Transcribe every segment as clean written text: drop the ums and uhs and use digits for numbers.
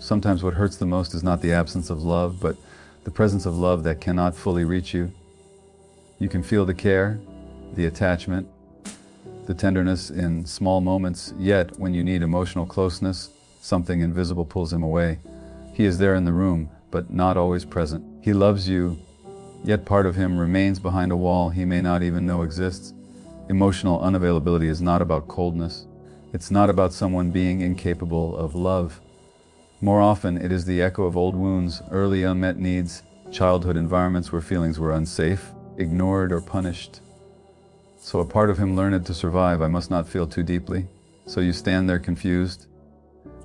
Sometimes what hurts the most is not the absence of love, but the presence of love that cannot fully reach you. You can feel the care, the attachment, the tenderness in small moments, yet when you need emotional closeness, something invisible pulls him away. He is there in the room, but not always present. He loves you, yet part of him remains behind a wall he may not even know exists. Emotional unavailability is not about coldness. It's not about someone being incapable of love. More often, it is the echo of old wounds, early unmet needs, childhood environments where feelings were unsafe, ignored, or punished. So a part of him learned to survive, I must not feel too deeply. So you stand there confused.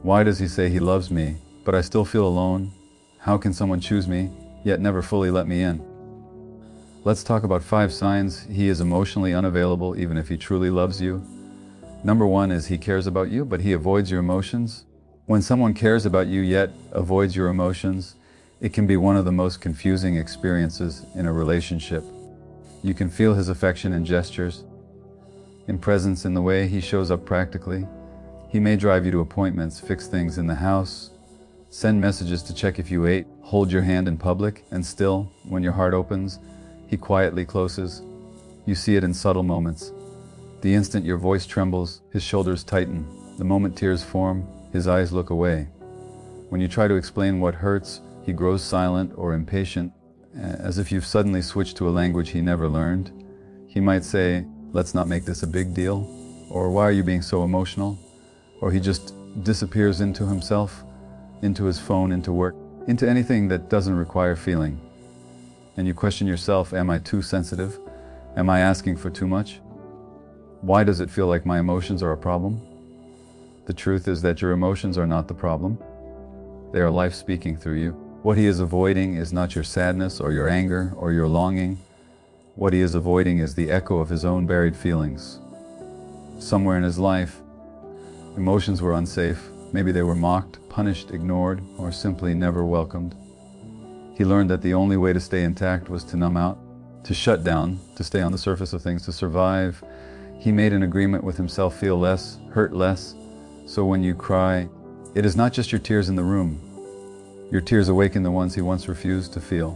Why does he say he loves me, but I still feel alone? How can someone choose me, yet never fully let me in? Let's talk about 5 signs he is emotionally unavailable even if he truly loves you. Number 1 is he cares about you, but he avoids your emotions. When someone cares about you yet avoids your emotions, it can be one of the most confusing experiences in a relationship. You can feel his affection in gestures, in presence, in the way he shows up practically. He may drive you to appointments, fix things in the house, send messages to check if you ate, hold your hand in public, and still, when your heart opens, he quietly closes. You see it in subtle moments. The instant your voice trembles, his shoulders tighten. The moment tears form, his eyes look away. When you try to explain what hurts, he grows silent or impatient, as if you've suddenly switched to a language he never learned. He might say, "Let's not make this a big deal," or "Why are you being so emotional?" Or he just disappears into himself, into his phone, into work, into anything that doesn't require feeling. And you question yourself, am I too sensitive? Am I asking for too much? Why does it feel like my emotions are a problem? The truth is that your emotions are not the problem. They are life speaking through you. What he is avoiding is not your sadness or your anger or your longing. What he is avoiding is the echo of his own buried feelings. Somewhere in his life, emotions were unsafe. Maybe they were mocked, punished, ignored, or simply never welcomed. He learned that the only way to stay intact was to numb out, to shut down, to stay on the surface of things, to survive. He made an agreement with himself: feel less, hurt less. So when you cry, it is not just your tears in the room. Your tears awaken the ones he once refused to feel.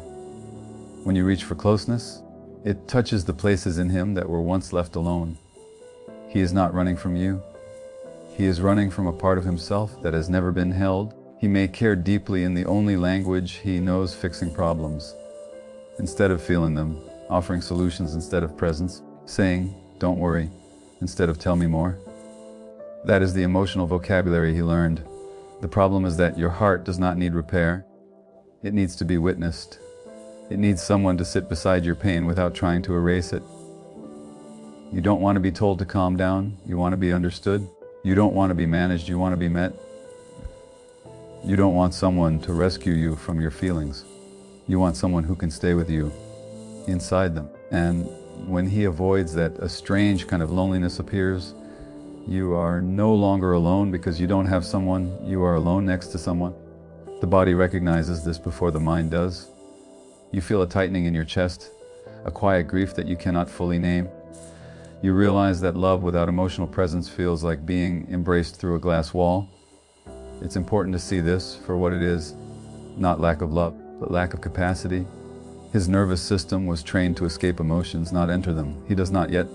When you reach for closeness, it touches the places in him that were once left alone. He is not running from you. He is running from a part of himself that has never been held. He may care deeply in the only language he knows, fixing problems instead of feeling them, offering solutions instead of presence, saying, "Don't worry," instead of "Tell me more." That is the emotional vocabulary he learned. The problem is that your heart does not need repair. It needs to be witnessed. It needs someone to sit beside your pain without trying to erase it. You don't want to be told to calm down. You want to be understood. You don't want to be managed. You want to be met. You don't want someone to rescue you from your feelings. You want someone who can stay with you inside them. And when he avoids that, a strange kind of loneliness appears. You are no longer alone because you don't have someone. You are alone next to someone. The body recognizes this before the mind does. You feel a tightening in your chest, a quiet grief that you cannot fully name. You realize that love without emotional presence feels like being embraced through a glass wall. It's important to see this for what it is, not lack of love, but lack of capacity. His nervous system was trained to escape emotions, not enter them. He does not yet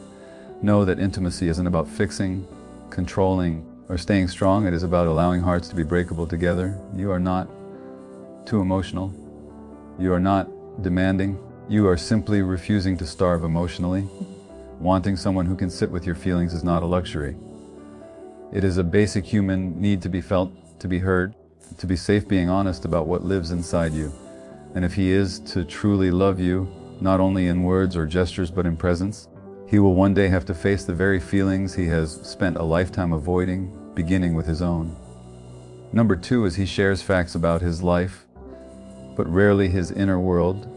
know that intimacy isn't about fixing, controlling, or staying strong. It is about allowing hearts to be breakable together. You are not too emotional. You are not demanding. You are simply refusing to starve emotionally. Wanting someone who can sit with your feelings is not a luxury. It is a basic human need to be felt, to be heard, to be safe being honest about what lives inside you. And if he is to truly love you, not only in words or gestures but in presence, he will one day have to face the very feelings he has spent a lifetime avoiding, beginning with his own. Number 2 is he shares facts about his life, but rarely his inner world.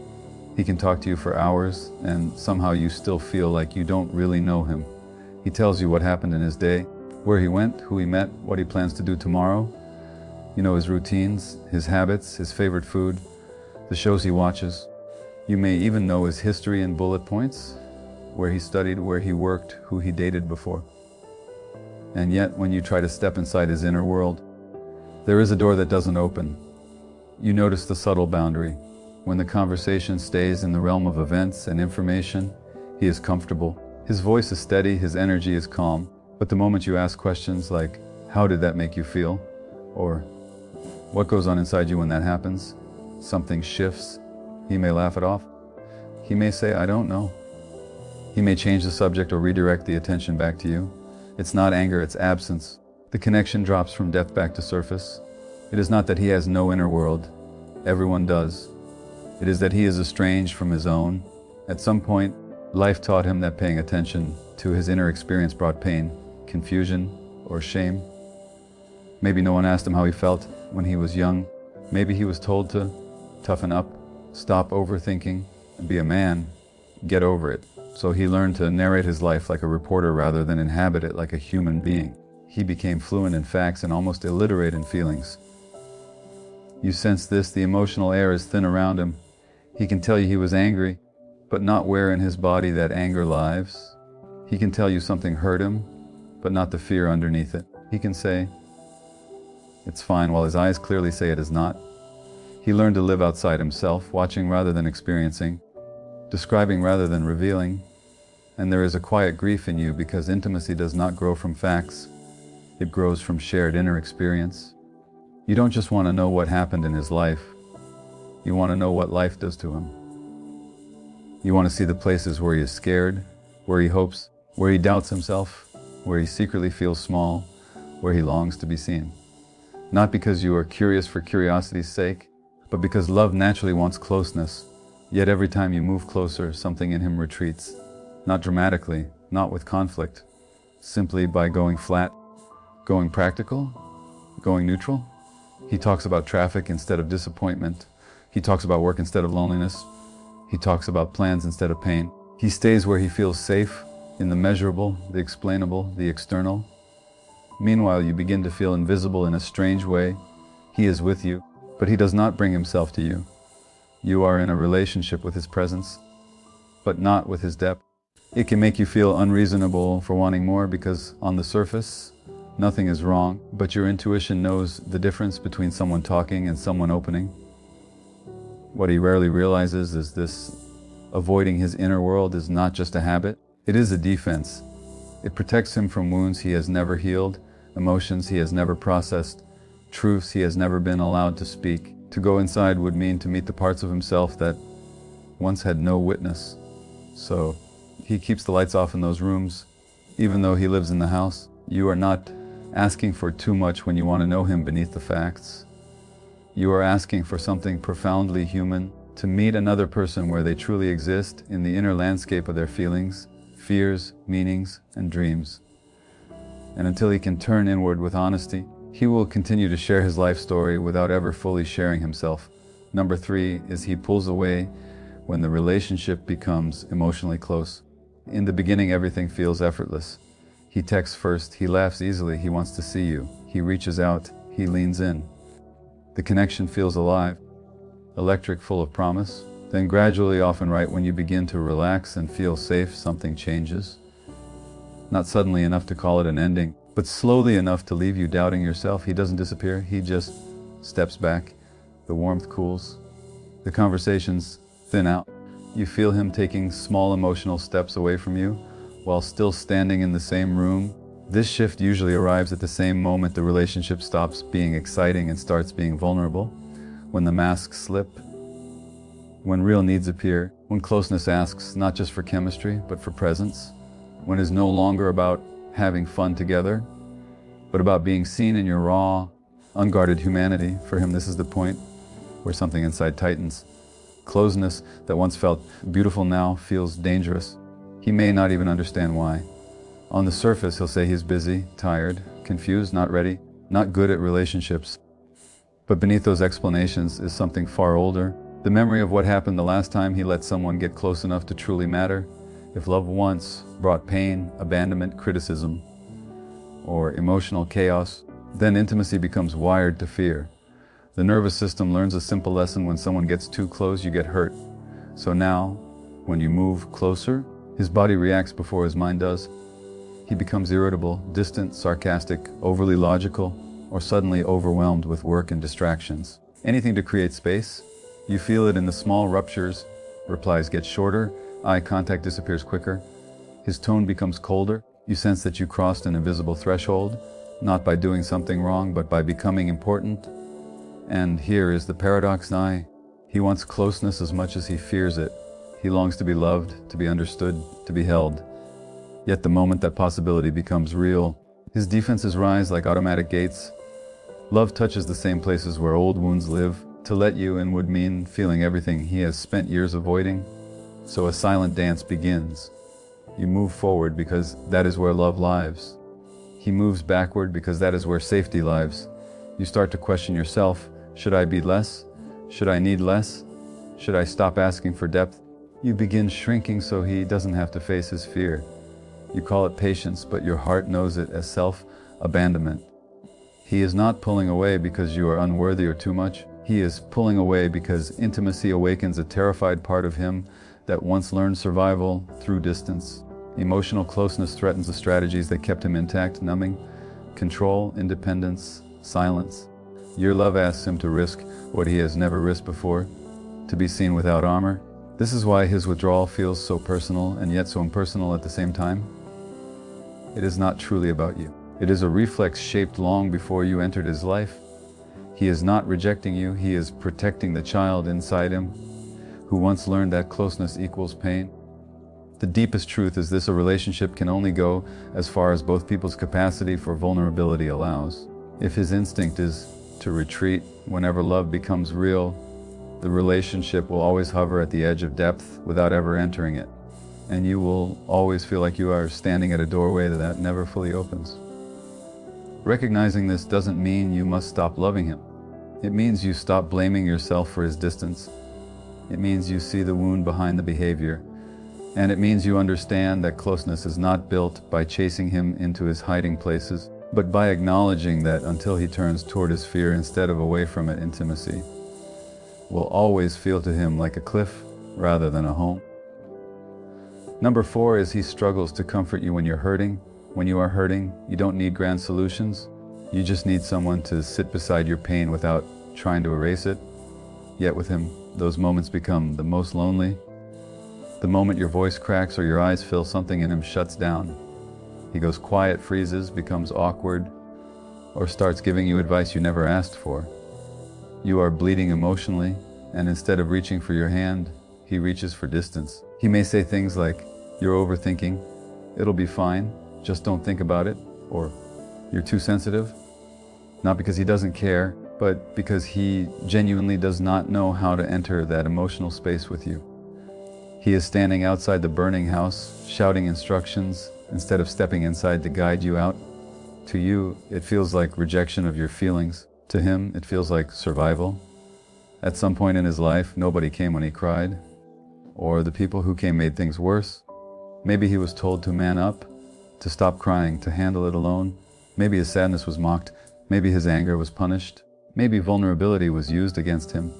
He can talk to you for hours, and somehow you still feel like you don't really know him. He tells you what happened in his day, where he went, who he met, what he plans to do tomorrow. You know his routines, his habits, his favorite food, the shows he watches. You may even know his history in bullet points, where he studied, where he worked, who he dated before. And yet, when you try to step inside his inner world, There is a door that doesn't open. You notice the subtle boundary. When the conversation stays in the realm of events and information, he is comfortable. His voice is steady, his energy is calm. But the moment you ask questions like, how did that make you feel? Or, what goes on inside you when that happens? Something shifts. He may laugh it off. He may say, I don't know. He may change the subject or redirect the attention back to you. It's not anger, it's absence. The connection drops from depth back to surface. It is not that he has no inner world. Everyone does. It is that he is estranged from his own. At some point, life taught him that paying attention to his inner experience brought pain, confusion, or shame. Maybe no one asked him how he felt when he was young. Maybe he was told to toughen up, stop overthinking, and be a man, get over it. So he learned to narrate his life like a reporter rather than inhabit it like a human being. He became fluent in facts and almost illiterate in feelings. You sense this, the emotional air is thin around him. He can tell you he was angry, but not where in his body that anger lives. He can tell you something hurt him, but not the fear underneath it. He can say, it's fine, while his eyes clearly say it is not. He learned to live outside himself, watching rather than experiencing, describing rather than revealing. And there is a quiet grief in you because intimacy does not grow from facts. It grows from shared inner experience. You don't just want to know what happened in his life. You want to know what life does to him. You want to see the places where he is scared, where he hopes, where he doubts himself, where he secretly feels small, where he longs to be seen. Not because you are curious for curiosity's sake, but because love naturally wants closeness. Yet every time you move closer, something in him retreats. Not dramatically, not with conflict, simply by going flat, going practical, going neutral. He talks about traffic instead of disappointment. He talks about work instead of loneliness. He talks about plans instead of pain. He stays where he feels safe, in the measurable, the explainable, the external. Meanwhile, you begin to feel invisible in a strange way. He is with you, but he does not bring himself to you. You are in a relationship with his presence, but not with his depth. It can make you feel unreasonable for wanting more because on the surface, nothing is wrong, but your intuition knows the difference between someone talking and someone opening. What he rarely realizes is this: avoiding his inner world is not just a habit, it is a defense. It protects him from wounds he has never healed, emotions he has never processed, truths he has never been allowed to speak. To go inside would mean to meet the parts of himself that once had no witness. So he keeps the lights off in those rooms, even though he lives in the house. You are not asking for too much when you want to know him beneath the facts. You are asking for something profoundly human, to meet another person where they truly exist in the inner landscape of their feelings, fears, meanings, and dreams. And until he can turn inward with honesty, he will continue to share his life story without ever fully sharing himself. Number 3 is he pulls away when the relationship becomes emotionally close. In the beginning, everything feels effortless. He texts first, he laughs easily, he wants to see you. He reaches out, he leans in. The connection feels alive, electric, full of promise. Then gradually, often right when you begin to relax and feel safe, something changes. Not suddenly enough to call it an ending, but slowly enough to leave you doubting yourself. He doesn't disappear, he just steps back. The warmth cools. The conversations thin out. You feel him taking small emotional steps away from you while still standing in the same room. This shift usually arrives at the same moment the relationship stops being exciting and starts being vulnerable. When the masks slip, when real needs appear, when closeness asks not just for chemistry, but for presence, when it's no longer about having fun together, but about being seen in your raw, unguarded humanity. For him, this is the point where something inside tightens. Closeness that once felt beautiful now feels dangerous. He may not even understand why. On the surface, he'll say he's busy, tired, confused, not ready, not good at relationships. But beneath those explanations is something far older. The memory of what happened the last time he let someone get close enough to truly matter. If love once brought pain, abandonment, criticism, or emotional chaos, then intimacy becomes wired to fear. The nervous system learns a simple lesson: when someone gets too close, you get hurt. So now, when you move closer, his body reacts before his mind does. He becomes irritable, distant, sarcastic, overly logical. or suddenly overwhelmed with work and distractions. Anything to create space. You feel it in the small ruptures. Replies get shorter, eye contact disappears quicker. His tone becomes colder. You sense that you crossed an invisible threshold, not by doing something wrong, but by becoming important. And here is the paradox now. He wants closeness as much as he fears it. He longs to be loved, to be understood, to be held. Yet the moment that possibility becomes real, his defenses rise like automatic gates. Love touches the same places where old wounds live. To let you in would mean feeling everything he has spent years avoiding. So a silent dance begins. You move forward because that is where love lives. He moves backward because that is where safety lives. You start to question yourself. Should I be less? Should I need less? Should I stop asking for depth? You begin shrinking so he doesn't have to face his fear. You call it patience, but your heart knows it as self-abandonment. He is not pulling away because you are unworthy or too much. He is pulling away because intimacy awakens a terrified part of him that once learned survival through distance. Emotional closeness threatens the strategies that kept him intact, numbing, control, independence, silence. Your love asks him to risk what he has never risked before, to be seen without armor. This is why his withdrawal feels so personal and yet so impersonal at the same time. It is not truly about you. It is a reflex shaped long before you entered his life. He is not rejecting you, he is protecting the child inside him, who once learned that closeness equals pain. The deepest truth is this: a relationship can only go as far as both people's capacity for vulnerability allows. If his instinct is to retreat whenever love becomes real, the relationship will always hover at the edge of depth without ever entering it. And you will always feel like you are standing at a doorway that never fully opens. Recognizing this doesn't mean you must stop loving him. It means you stop blaming yourself for his distance. It means you see the wound behind the behavior. And it means you understand that closeness is not built by chasing him into his hiding places, but by acknowledging that until he turns toward his fear instead of away from it, intimacy will always feel to him like a cliff rather than a home. Number 4 is he struggles to comfort you when you're hurting. When you are hurting, you don't need grand solutions. You just need someone to sit beside your pain without trying to erase it. Yet with him, those moments become the most lonely. The moment your voice cracks or your eyes fill, something in him shuts down. He goes quiet, freezes, becomes awkward, or starts giving you advice you never asked for. You are bleeding emotionally, and instead of reaching for your hand, he reaches for distance. He may say things like, "You're overthinking, it'll be fine, just don't think about it," or "You're too sensitive." Not because he doesn't care, but because he genuinely does not know how to enter that emotional space with you. He is standing outside the burning house, shouting instructions, instead of stepping inside to guide you out. To you, it feels like rejection of your feelings. To him, it feels like survival. At some point in his life, nobody came when he cried, or the people who came made things worse. Maybe he was told to man up, to stop crying, to handle it alone. Maybe his sadness was mocked. Maybe his anger was punished. Maybe vulnerability was used against him.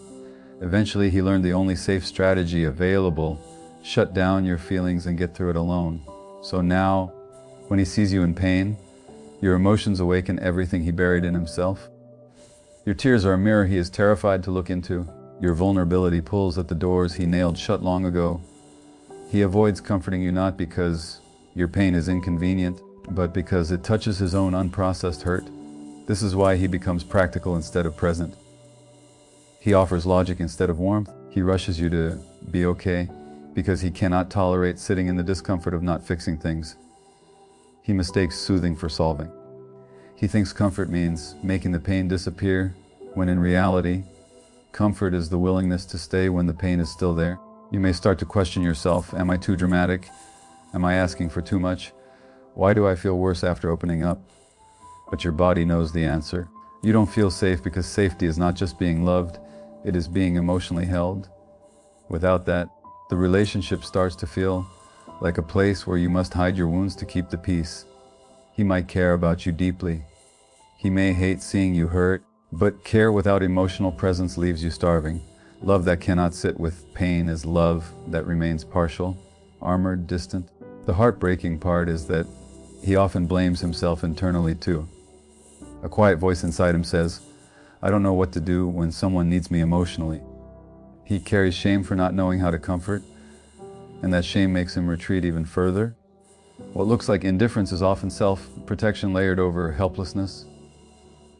Eventually, he learned the only safe strategy available: shut down your feelings and get through it alone. So now, when he sees you in pain, your emotions awaken everything he buried in himself. Your tears are a mirror he is terrified to look into. Your vulnerability pulls at the doors he nailed shut long ago. He avoids comforting you not because your pain is inconvenient, but because it touches his own unprocessed hurt. This is why he becomes practical instead of present. He offers logic instead of warmth. He rushes you to be okay because he cannot tolerate sitting in the discomfort of not fixing things. He mistakes soothing for solving. He thinks comfort means making the pain disappear, when in reality, comfort is the willingness to stay when the pain is still there. You may start to question yourself. Am I too dramatic? Am I asking for too much? Why do I feel worse after opening up? But your body knows the answer. You don't feel safe because safety is not just being loved, it is being emotionally held. Without that, the relationship starts to feel like a place where you must hide your wounds to keep the peace. He might care about you deeply. He may hate seeing you hurt, but care without emotional presence leaves you starving. Love that cannot sit with pain is love that remains partial, armored, distant. The heartbreaking part is that he often blames himself internally too. A quiet voice inside him says, I don't know what to do when someone needs me emotionally. He carries shame for not knowing how to comfort, and that shame makes him retreat even further. What looks like indifference is often self-protection layered over helplessness.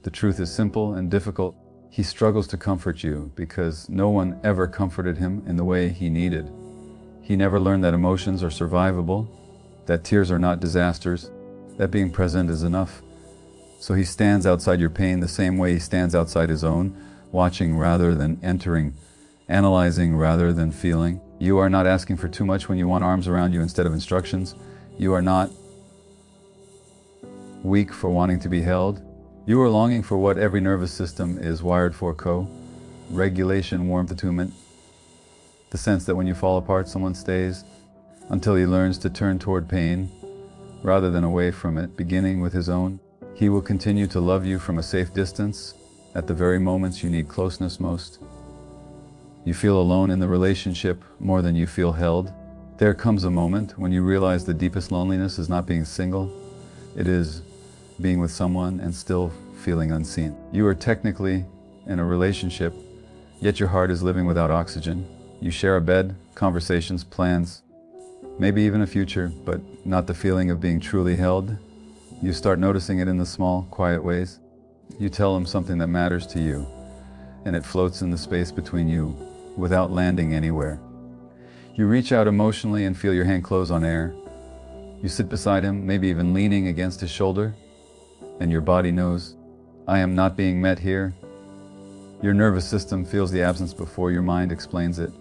The truth is simple and difficult. He struggles to comfort you because no one ever comforted him in the way he needed. He never learned that emotions are survivable, that tears are not disasters, that being present is enough. So he stands outside your pain the same way he stands outside his own, watching rather than entering, analyzing rather than feeling. You are not asking for too much when you want arms around you instead of instructions. You are not weak for wanting to be held. You are longing for what every nervous system is wired for: regulation, warmth, attunement. The sense that when you fall apart, someone stays until he learns to turn toward pain rather than away from it, beginning with his own. He will continue to love you from a safe distance at the very moments you need closeness most. You feel alone in the relationship more than you feel held. There comes a moment when you realize the deepest loneliness is not being single. It is being with someone and still feeling unseen. You are technically in a relationship, yet your heart is living without oxygen. You share a bed, conversations, plans, maybe even a future, but not the feeling of being truly held. You start noticing it in the small, quiet ways. You tell him something that matters to you, and it floats in the space between you without landing anywhere. You reach out emotionally and feel your hand close on air. You sit beside him, maybe even leaning against his shoulder, and your body knows, I am not being met here. Your nervous system feels the absence before your mind explains it.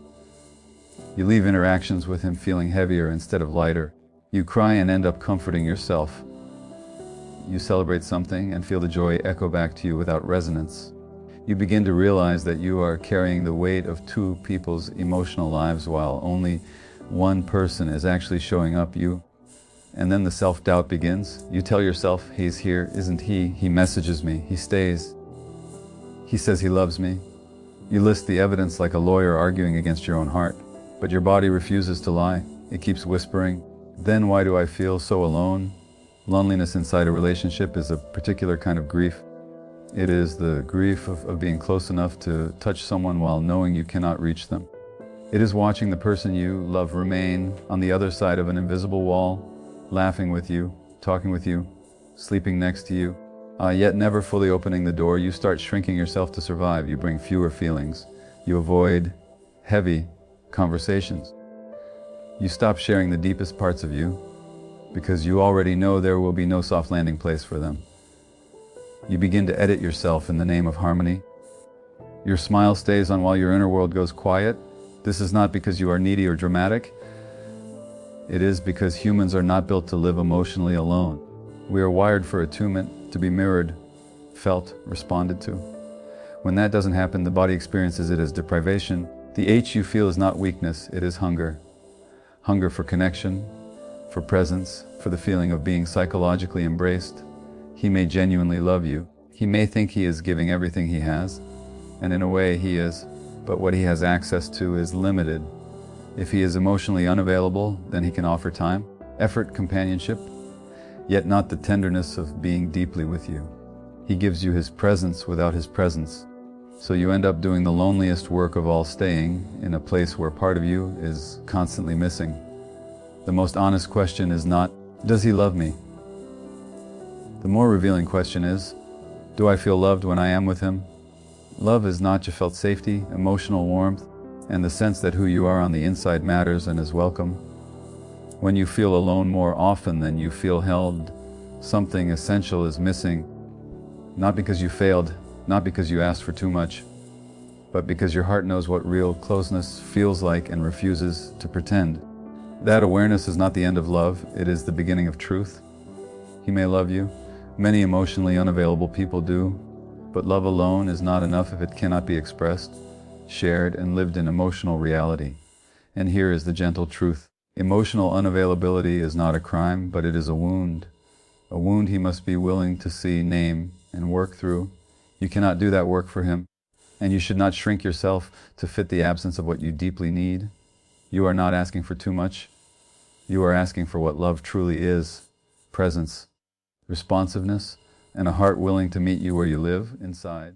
You leave interactions with him feeling heavier instead of lighter. You cry and end up comforting yourself. You celebrate something and feel the joy echo back to you without resonance. You begin to realize that you are carrying the weight of two people's emotional lives while only one person is actually showing up, you. And then the self-doubt begins. You tell yourself, he's here, isn't he? He messages me, he stays. He says he loves me. You list the evidence like a lawyer arguing against your own heart. But your body refuses to lie. It keeps whispering, then why do I feel so alone? Loneliness inside a relationship is a particular kind of grief. It is the grief of being close enough to touch someone while knowing you cannot reach them. It is watching the person you love remain on the other side of an invisible wall, laughing with you, talking with you, sleeping next to you, yet never fully opening the door. You start shrinking yourself to survive. You bring fewer feelings. You avoid heavy conversations. You stop sharing the deepest parts of you because you already know there will be no soft landing place for them. You begin to edit yourself in the name of harmony. Your smile stays on while your inner world goes quiet. This is not because you are needy or dramatic. It is because humans are not built to live emotionally alone. We are wired for attunement, to be mirrored, felt, responded to. When that doesn't happen, the body experiences it as deprivation. The H you feel is not weakness, it is hunger. Hunger for connection, for presence, for the feeling of being psychologically embraced. He may genuinely love you. He may think he is giving everything he has, and in a way he is, but what he has access to is limited. If he is emotionally unavailable, then he can offer time, effort, companionship, yet not the tenderness of being deeply with you. He gives you his presence without his presence. So you end up doing the loneliest work of all, staying in a place where part of you is constantly missing. The most honest question is not, does he love me? The more revealing question is, do I feel loved when I am with him? Love is not just felt safety, emotional warmth, and the sense that who you are on the inside matters and is welcome. When you feel alone more often than you feel held, something essential is missing. Not because you failed, not because you asked for too much, but because your heart knows what real closeness feels like and refuses to pretend. That awareness is not the end of love, it is the beginning of truth. He may love you. Many emotionally unavailable people do, but love alone is not enough if it cannot be expressed, shared, and lived in emotional reality. And here is the gentle truth. Emotional unavailability is not a crime, but it is a wound. A wound he must be willing to see, name, and work through. You cannot do that work for him, and you should not shrink yourself to fit the absence of what you deeply need. You are not asking for too much. You are asking for what love truly is: presence, responsiveness, and a heart willing to meet you where you live inside.